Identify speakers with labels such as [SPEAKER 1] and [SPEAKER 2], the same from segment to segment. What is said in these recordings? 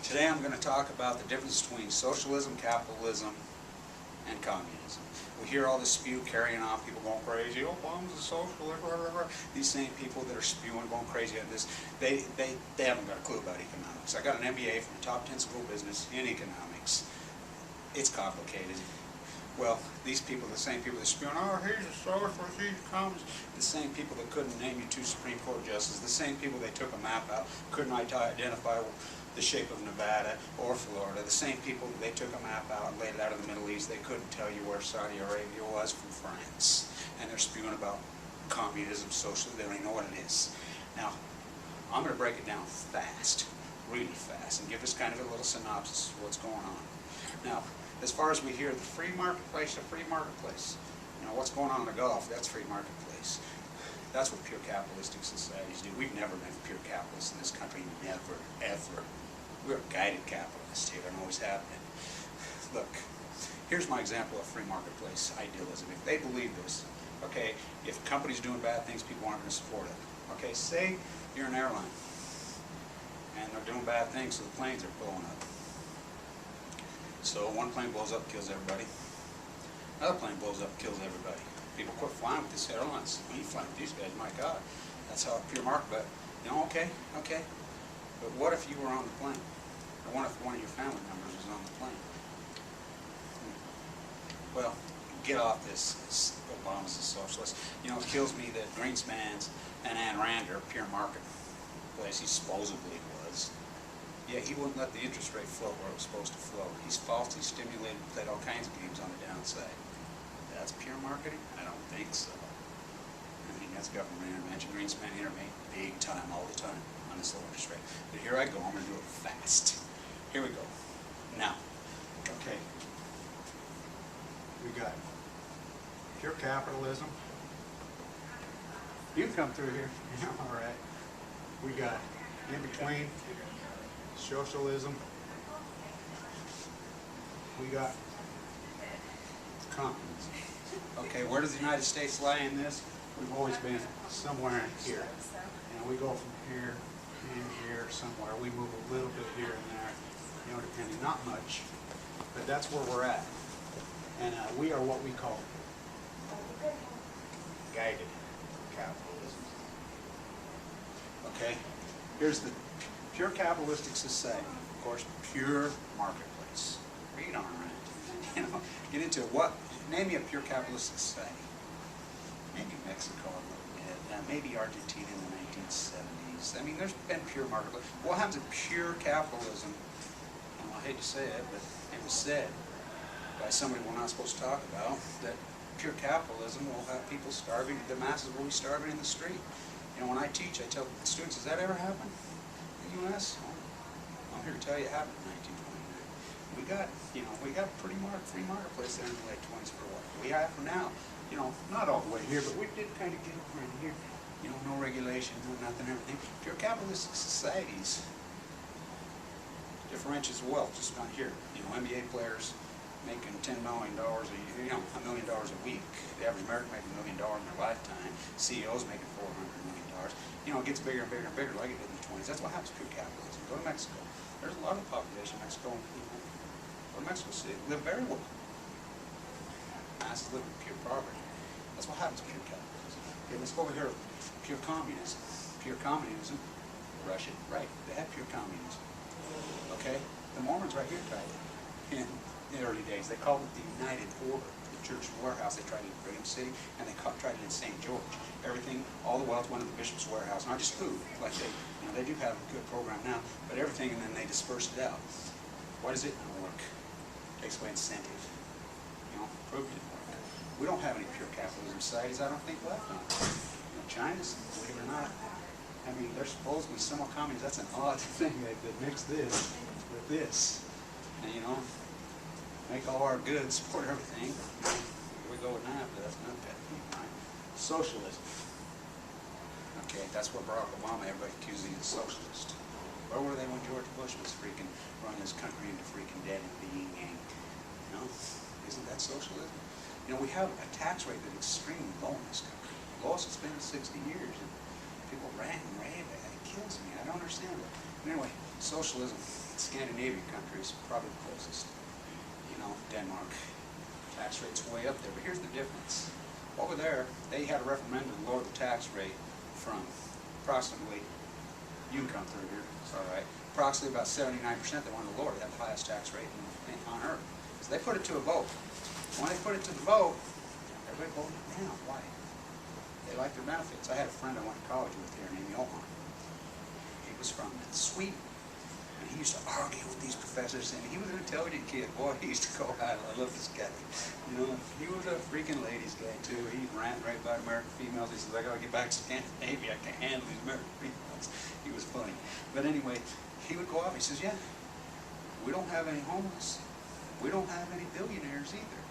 [SPEAKER 1] Today I'm going to talk about the difference between socialism, capitalism, and communism. We hear all this spew carrying on, people going crazy, oh, Obama's a socialist, blah, blah, blah. These same people that are spewing, going crazy at this, they haven't got a clue about economics. I got an MBA from a top 10 school business in economics. It's complicated. Well, these people, the same people that spewing, oh, he's a socialist, he's a communist, the same people that couldn't name you 2 Supreme Court justices, the same people they took a map out, couldn't identify the shape of Nevada or Florida, the same people that they took a map out and laid it out in the Middle East, they couldn't tell you where Saudi Arabia was from France. And they're spewing about communism, socialism, they don't even know what it is. Now, I'm going to break it down fast, really fast, and give us kind of a little synopsis of what's going on. Now, as far as we hear the free marketplace, you know, what's going on in the Gulf, that's free marketplace. That's what pure capitalistic societies do. We've never been pure capitalists in this country, never, ever. We're guided capitalists here, and always have been. Look, here's my example of free marketplace idealism. If they believe this, okay, if a company's doing bad things, people aren't going to support it. Okay, say you're an airline, and they're doing bad things, so the planes are blowing up. So one plane blows up, kills everybody. Another plane blows up, kills everybody. People quit flying with these airlines. When you fly with these guys, my God, that's how pure market. But you know, okay. But what if you were on the plane? Or what if one of your family members was on the plane? Well, get off this. Obama's a socialist. You know, it kills me that Greenspan's and Ayn Rand are pure marketplace. He supposedly was. Yeah, he wouldn't let the interest rate flow where it was supposed to flow. He's falsely stimulated, played all kinds of games on the downside. That's pure marketing? I don't think so. I mean, that's government intervention. Greenspan intervened big time, all the time, on this low interest rate. But here I go, I'm going to do it fast. Here we go. Now, okay, we got pure capitalism. You come through here. Yeah, all right. We got in between socialism. We got communism. Okay, where does the United States lie in this? We've always been somewhere in here. And we go from here and here somewhere. We move a little bit here and there, you know, depending, not much, but that's where we're at. And we are what we call guided capitalism. Okay, here's the pure capitalistic society. Of course, pure marketplace. Read on around. You know, get into what? Name me a pure capitalist society. Maybe Mexico a little bit. Maybe Argentina in the 1970s. I mean, there's been pure marketplace. What happens to pure capitalism? Well, I hate to say it, but it was said by somebody we're not supposed to talk about that pure capitalism will have people starving. The masses will be starving in the street. You know, when I teach, I tell students, has that ever happened in the U.S.? Well, I'm here to tell you it happened in 1929. We got pretty free marketplace there in the late 20s for a while. We have for now, you know, not all the way here, but we did kind of get over in here. You know, no regulation, no nothing, everything. Pure capitalistic societies differentiates wealth just down here. You know, NBA players making $10 million a year, you know, $1 million a week. The average American making $1 million in their lifetime. CEOs making $400 million. You know, it gets bigger and bigger and bigger like it did in the 20s. That's what happens to pure capitalism. Go to Mexico. There's a lot of the population in Mexico, you know, or Mexico City, live very well. Masses live in pure poverty. That's what happens to pure capitalism. Okay, let's go over here to pure communism. Pure communism, Russia, right, they had pure communism. Okay, the Mormons right here tried it in the early days. They called it the United Order, the church warehouse. They tried it in Brigham City, and they tried it in St. George. Everything, all the wealth went to the bishop's warehouse, not just food, like they do have a good program now, but everything, and then they dispersed it out. Why does it not work? Takes away incentive. You know, proved it didn't work. We don't have any pure capitalism societies, I don't think, left on it. You know, China's, believe it or not, I mean, they're supposedly somewhat communist. That's an odd thing that mix this with this. And, you know, make all our goods, support everything. Here we go with NAFTA, that's another pet peeve, right? Socialism. Okay, that's what Barack Obama, everybody accuses him of socialist. Where were they when George Bush was freaking running his country into freaking debt and being gang? You know, isn't that socialism? You know, we have a tax rate that's extremely low in this country. Lowest it's been in 60 years. And people rant and rave at it. It kills me. I don't understand it. But anyway, socialism. Scandinavian countries, probably the closest. You know, Denmark, tax rate's way up there. But here's the difference. Over there, they had a referendum to lower the tax rate from approximately, you can come through here, it's all right, approximately about 79% they wanted to lower. They have the highest tax rate on earth. So they put it to a vote. When they put it to the vote, everybody voted it down. Why? They like their benefits. I had a friend I went to college with here named Johan. He was from Sweden. And he used to argue with these professors, and he was an intelligent kid. Boy, he used to go out. I love this guy. You know, he was a freaking ladies' guy, too. He ran right about American females. He says, I gotta get back to Scandinavia. I can't handle these American females. He was funny. But anyway, he would go off. He says, yeah, we don't have any homeless. We don't have any billionaires either.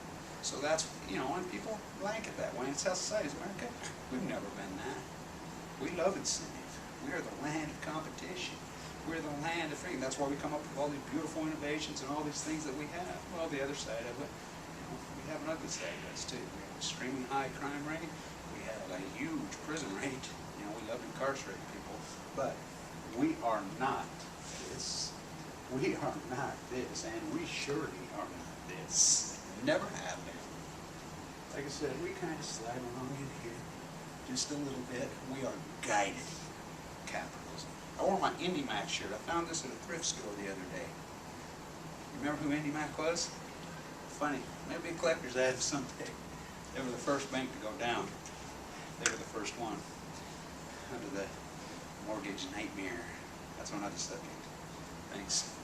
[SPEAKER 1] So that's, you know, and people like it that way. It's how society is. America, we've never been that. We love incentive. We are the land of competition. We're the land of freedom. That's why we come up with all these beautiful innovations and all these things that we have. Well, the other side of it, you know, we have an ugly side of us too. We have an extremely high crime rate. We have a huge prison rate. You know, we love to incarcerate people. But we are not this. We are not this, and we surely are not this. Never have been. Like I said, we kind of slide along in here just a little bit. We are guided capitalism. I wore my IndyMac shirt. I found this at a thrift store the other day. You remember who IndyMac was? Funny. Maybe a collector's item someday. They were the first bank to go down. They were the first one. Under the mortgage nightmare. That's another subject. Thanks.